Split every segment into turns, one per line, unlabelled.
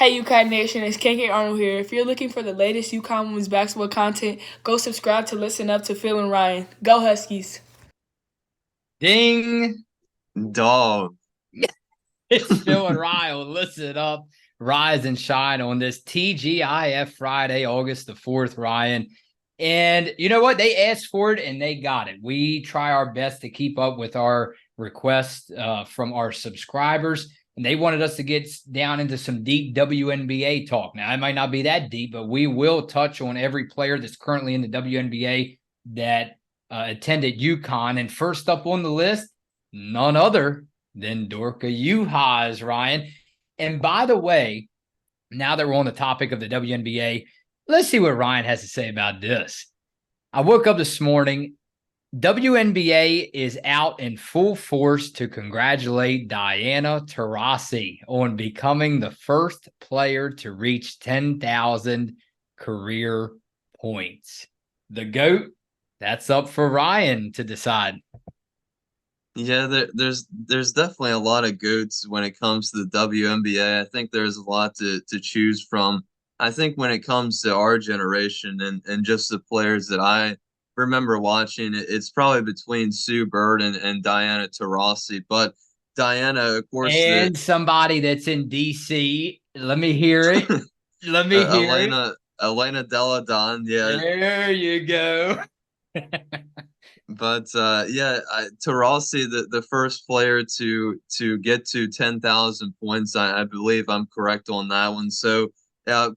Hey UConn Nation, it's KK Arnold here. If you're looking for the latest UConn women's basketball content, go subscribe to Listen Up to Phil and Ryan. Go Huskies!
Ding!
Dog.
It's Phil and Ryan. Listen up, rise and shine on this TGIF Friday, August the 4th, Ryan. And you know what? They asked for it and they got it. We try our best to keep up with our requests from our subscribers. And they wanted us to get down into some deep WNBA talk. Now, it might not be that deep, but we will touch on every player that's currently in the WNBA that attended UConn. And first up on the list, none other than Dorka Juhasz, Ryan. And by the way, now that we're on the topic of the WNBA, let's see what Ryan has to say about this. I woke up this morning. WNBA is out in full force to congratulate Diana Taurasi on becoming the first player to reach 10,000 career points. The GOAT, that's up for Ryan to decide.
Yeah, there's definitely a lot of goats when it comes to the WNBA. I think there's a lot to choose from. I think when it comes to our generation and just the players that I remember watching, it's probably between Sue Bird and Diana Taurasi. But Diana, of course, the
And somebody that's in DC. Let me hear it. Let me hear it.
Elena Della Don, yeah.
There you go.
But yeah, Taurasi, the first player to get to 10,000 points. I believe I'm correct on that one. So,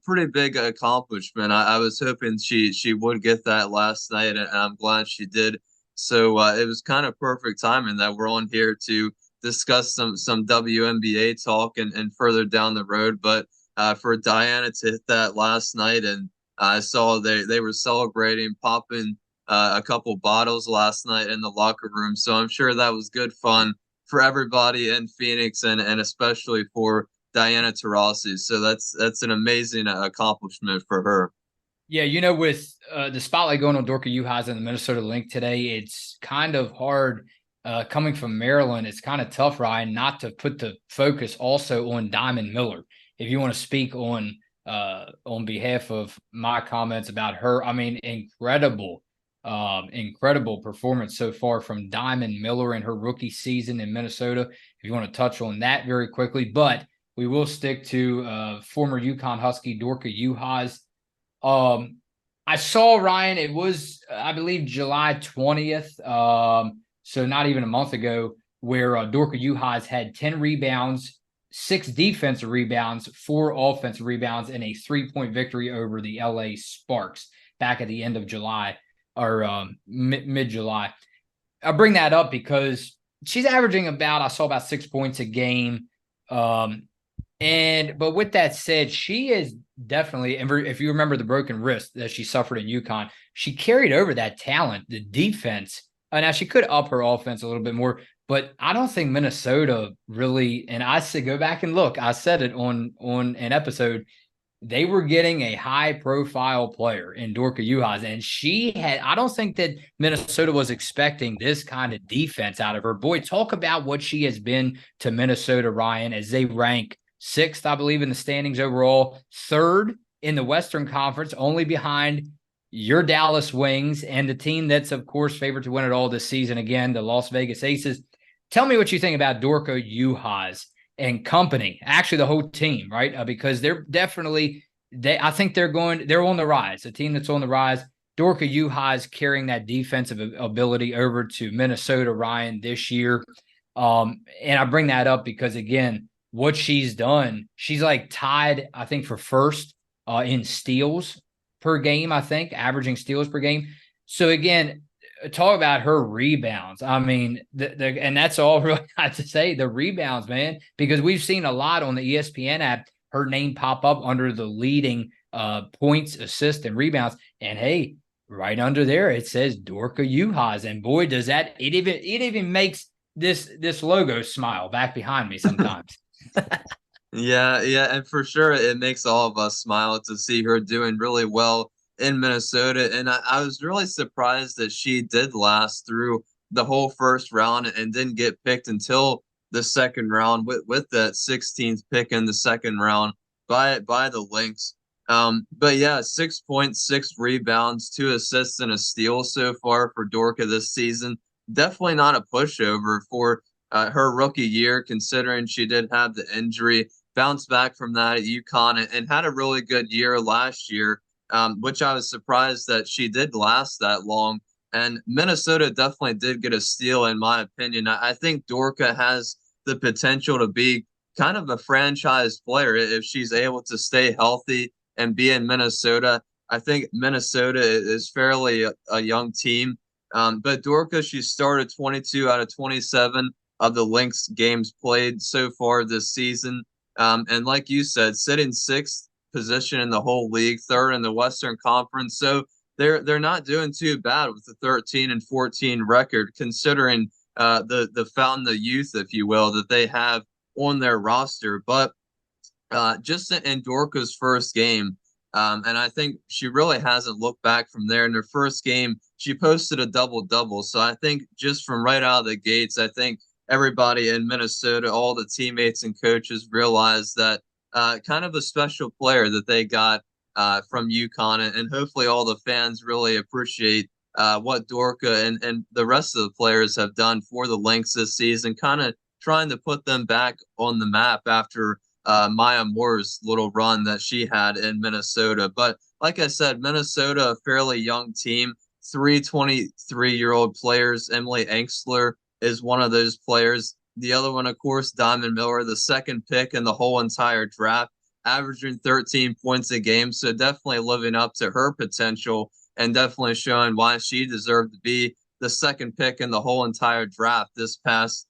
pretty big accomplishment. I was hoping she would get that last night, and I'm glad she did. So it was kind of perfect timing that we're on here to discuss some WNBA talk and further down the road. But for Diana to hit that last night, and I saw they were celebrating, popping a couple bottles last night in the locker room. So I'm sure that was good fun for everybody in Phoenix and especially for Diana Taurasi. So that's an amazing accomplishment for her.
Yeah, with the spotlight going on Dorka Juhasz and the Minnesota Lynx today, it's kind of hard coming from Maryland. It's kind of tough, Ryan, not to put the focus also on Diamond Miller. If you want to speak on behalf of my comments about her, I mean, incredible performance so far from Diamond Miller in her rookie season in Minnesota. If you want to touch on that very quickly, but we will stick to former UConn Husky Dorka Juhasz. I saw, Ryan, it was, I believe, July 20th, so not even a month ago, where Dorka Juhasz had 10 rebounds, 6 defensive rebounds, 4 offensive rebounds, and a 3-point victory over the LA Sparks back at the end of July or mid-July. I bring that up because she's averaging I saw about 6 points a game. But with that said, she is definitely, and if you remember the broken wrist that she suffered in UConn, she carried over that talent, the defense. Now she could up her offense a little bit more, but I don't think Minnesota really, and I said, go back and look, I said it on an episode, they were getting a high-profile player in Dorka Juhasz, and I don't think that Minnesota was expecting this kind of defense out of her. Boy, talk about what she has been to Minnesota, Ryan, as they rank 6th, I believe, in the standings overall, 3rd in the Western Conference, only behind your Dallas Wings and the team that's, of course, favored to win it all this season again, the Las Vegas Aces. Tell me what you think about Dorka Juhasz and company, actually the whole team, right? Because they're definitely, I think they're on the rise, a team that's on the rise. Dorka Juhasz carrying that defensive ability over to Minnesota, Ryan, this year. And I bring that up because, again, what she's done, she's like tied, I think, for first in steals per game, I think, averaging steals per game. So, again, talk about her rebounds. I mean, and that's all really I have to say, the rebounds, man, because we've seen a lot on the ESPN app, her name pop up under the leading points, assists, and rebounds. And hey, right under there, it says Dorka Juhasz. And boy, does that, it even makes this logo smile back behind me sometimes.
Yeah, and for sure it makes all of us smile to see her doing really well in Minnesota. And I was really surprised that she did last through the whole first round and didn't get picked until the second round with that 16th pick in the second round. by the Lynx. But yeah, 6 points, 6 rebounds, 2 assists, and a steal so far for Dorka this season. Definitely not a pushover for her rookie year, considering she did have the injury. Bounced back from that at UConn and had a really good year last year, which I was surprised that she did last that long. And Minnesota definitely did get a steal, in my opinion. I think Dorka has the potential to be kind of a franchise player if she's able to stay healthy and be in Minnesota. I think Minnesota is fairly a young team. But Dorka, she started 22 out of 27 of the Lynx games played so far this season. And like you said, sitting sixth position in the whole league, third in the Western Conference. So they're not doing too bad with the 13-14 record, considering the fountain of youth, if you will, that they have on their roster. But just in Dorka's first game, and I think she really hasn't looked back from there. In her first game, she posted a double-double. So I think just from right out of the gates, I think everybody in Minnesota, all the teammates and coaches realized that kind of a special player that they got from UConn, and hopefully all the fans really appreciate what Dorka and the rest of the players have done for the Lynx this season, kind of trying to put them back on the map after Maya Moore's little run that she had in Minnesota. But like I said, Minnesota, a fairly young team, 3 23-year-old players. Emily Engstler is one of those players. The other one, of course, Diamond Miller, the second pick in the whole entire draft, averaging 13 points a game. So definitely living up to her potential and definitely showing why she deserved to be the second pick in the whole entire draft this past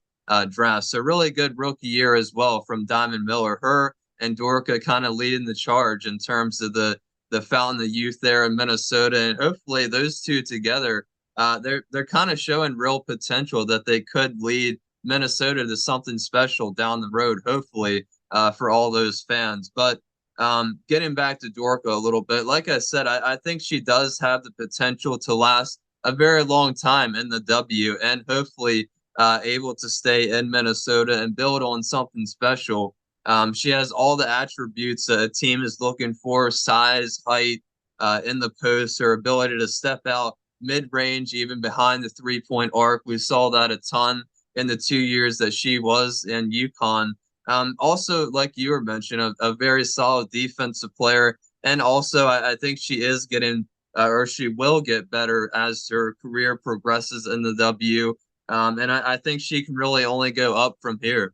draft. So really good rookie year as well from Diamond Miller. Her and Dorka kind of leading the charge in terms of the fountain of youth there in Minnesota, and hopefully those two together, they're kind of showing real potential that they could lead Minnesota to something special down the road. Hopefully for all those fans. But getting back to Dorka a little bit, like I said, I think she does have the potential to last a very long time in the W, and hopefully able to stay in Minnesota and build on something special. She has all the attributes a team is looking for: size, height, in the post, her ability to step out mid-range, even behind the three-point arc. We saw that a ton in the 2 years that she was in UConn. Also, like you were mentioning, a very solid defensive player. And also, I think she is getting, or she will get better as her career progresses in the W. And I think she can really only go up from here.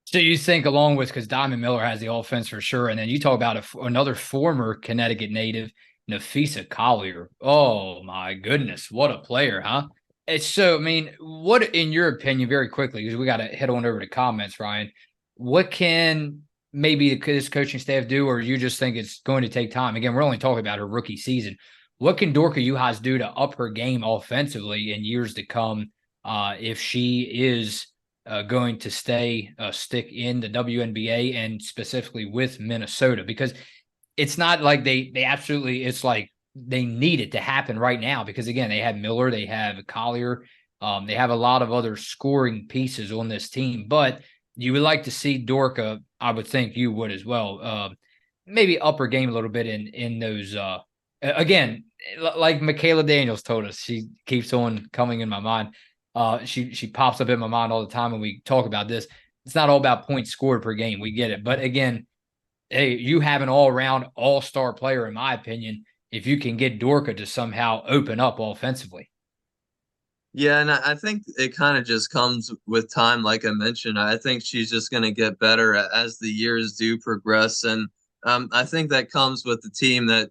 So you think, along with, because Diamond Miller has the offense for sure, and then you talk about another former Connecticut native, Nafisa Collier. Oh my goodness, what a player, huh? It's so. I mean, what in your opinion, very quickly, because we got to head on over to comments, Ryan. What can maybe this coaching staff do, or you just think it's going to take time? Again, we're only talking about her rookie season. What can Dorka Juhasz do to up her game offensively in years to come if she is going to stick in the WNBA and specifically with Minnesota? Because it's not like they absolutely, it's like they need it to happen right now, because again, they have Miller, they have Collier, they have a lot of other scoring pieces on this team, but you would like to see Dorka, I would think you would as well, maybe up her game a little bit in those, again, like Michaela Daniels told us, she keeps on coming in my mind. She pops up in my mind all the time when we talk about this. It's not all about points scored per game. We get it. But again, hey, you have an all-around all-star player, in my opinion, if you can get Dorka to somehow open up offensively.
Yeah, and I think it kind of just comes with time. Like I mentioned, I think she's just going to get better as the years do progress. And I think that comes with the team that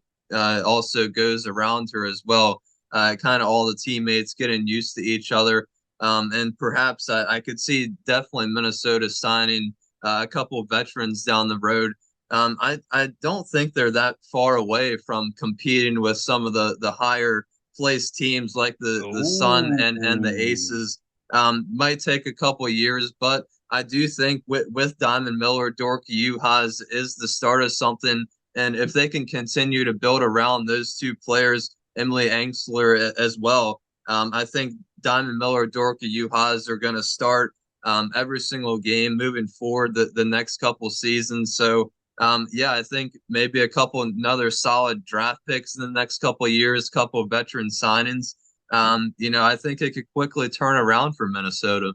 also goes around her as well. Kind of all the teammates getting used to each other. And perhaps I could see definitely Minnesota signing a couple of veterans down the road. I don't think they're that far away from competing with some of the higher placed teams like the Sun and the Aces. Might take a couple of years, but I do think with Diamond Miller, Dorka Juhasz is the start of something. And if they can continue to build around those two players, Emily Engstler as well, I think Diamond Miller, Dorka Juhasz are going to start every single game moving forward the next couple seasons. So Yeah, I think maybe another solid draft picks in the next couple of years, couple of veteran signings. I think it could quickly turn around for Minnesota.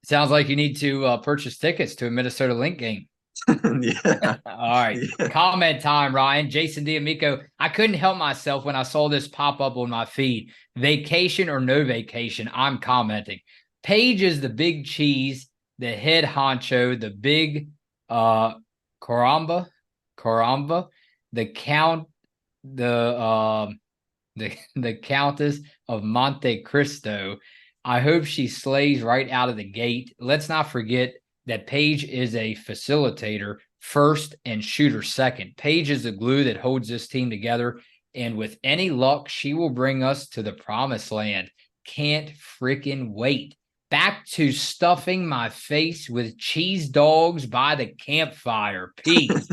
Sounds like you need to purchase tickets to a Minnesota Lynx game.
Yeah.
All right.
Yeah.
Comment time, Ryan. Jason D'Amico. I couldn't help myself when I saw this pop up on my feed. Vacation or no vacation? I'm commenting. Paige is the big cheese, the head honcho, the big caramba, the count, the Countess of Monte Cristo. I hope she slays right out of the gate. Let's not forget that Paige is a facilitator first and shooter second. Paige is the glue that holds this team together. And with any luck, she will bring us to the promised land. Can't freaking wait. Back to stuffing my face with cheese dogs by the campfire. Peace.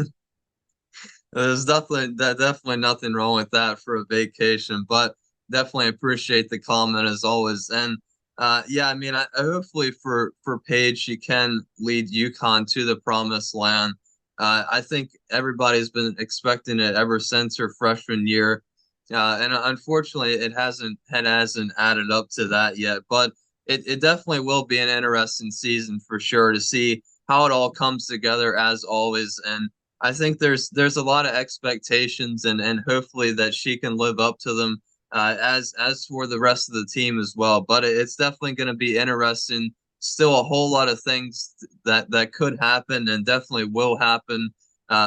There's definitely nothing wrong with that for a vacation, but definitely appreciate the comment as always. And yeah, I mean, hopefully for Paige, she can lead UConn to the promised land. I think everybody's been expecting it ever since her freshman year, and unfortunately, it hasn't added up to that yet. But it definitely will be an interesting season for sure to see how it all comes together as always. And I think there's a lot of expectations, and hopefully that she can live up to them, as for the rest of the team as well. But it's definitely going to be interesting. Still a whole lot of things that could happen and definitely will happen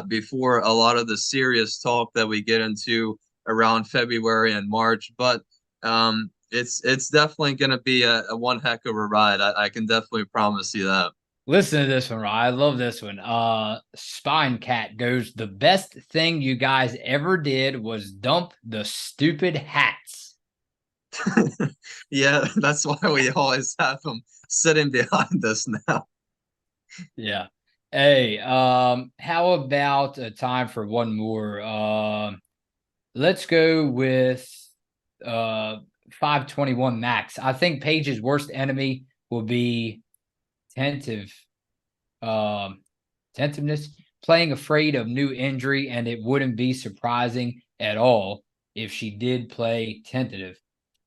before a lot of the serious talk that we get into around February and March. But it's definitely going to be a one heck of a ride. I can definitely promise you that.
Listen to this one, Ryan. I love this one. Spine Cat goes, the best thing you guys ever did was dump the stupid hats.
Yeah, that's why we always have them sitting behind us now.
Yeah. Hey, how about a time for one more? Let's go with 521 Max. I think Paige's worst enemy will be tentative tentativeness, playing afraid of new injury, and it wouldn't be surprising at all if she did play tentative,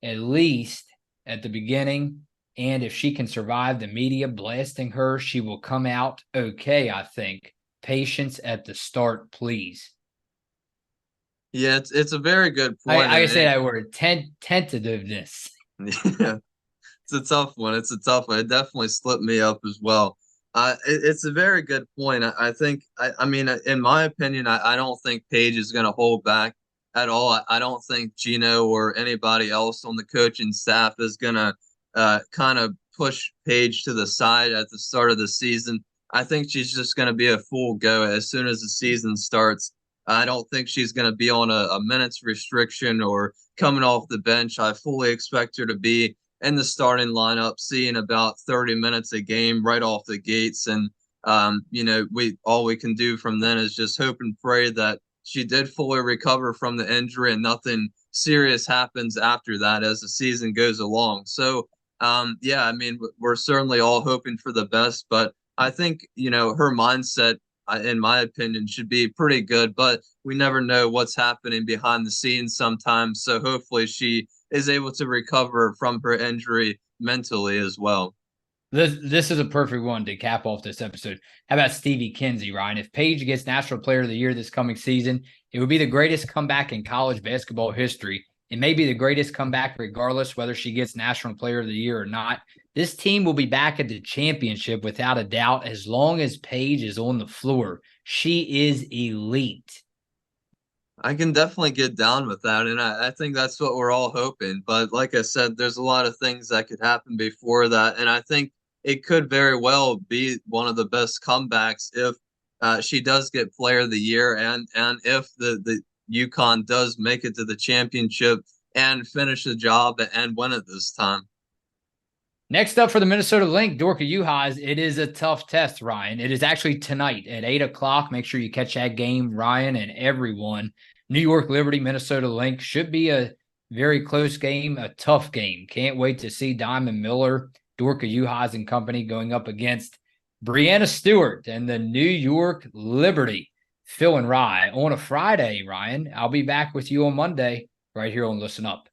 at least at the beginning. And if she can survive the media blasting her, she will come out okay, I think. Patience at the start, please.
Yeah, it's a very good point.
I say that word, tentativeness.
Yeah, it's a tough one. It's a tough one. It definitely slipped me up as well. It's a very good point. I think, I mean, in my opinion, I don't think Paige is going to hold back at all. I don't think Gino or anybody else on the coaching staff is going to kind of push Paige to the side at the start of the season. I think she's just going to be a full go as soon as the season starts. I don't think she's going to be on a minutes restriction or coming off the bench. I fully expect her to be in the starting lineup, seeing about 30 minutes a game right off the gates. And we can do from then is just hope and pray that she did fully recover from the injury and nothing serious happens after that as the season goes along. So yeah, I mean, we're certainly all hoping for the best, but I think, her mindset, in my opinion, should be pretty good, but we never know what's happening behind the scenes sometimes. So hopefully she is able to recover from her injury mentally as well.
This is a perfect one to cap off this episode. How about Stevie Kinsey, Ryan? If Paige gets National Player of the Year this coming season, it would be the greatest comeback in college basketball history. It may be the greatest comeback regardless whether she gets National Player of the Year or not. This team will be back at the championship without a doubt as long as Paige is on the floor. She is elite.
I can definitely get down with that, and I think that's what we're all hoping. But like I said, there's a lot of things that could happen before that, and I think it could very well be one of the best comebacks if she does get Player of the Year, and if the UConn does make it to the championship and finish the job and win it this time.
Next up for the Minnesota Lynx, Dorka Juhasz. It is a tough test, Ryan. It is actually tonight at 8 o'clock. Make sure you catch that game, Ryan, and everyone. New York Liberty, Minnesota Lynx. Should be a very close game, a tough game. Can't wait to see Diamond Miller, Dorka Juhasz and company going up against Brianna Stewart and the New York Liberty. Phil and Rye on a Friday, Ryan. I'll be back with you on Monday right here on Listen Up.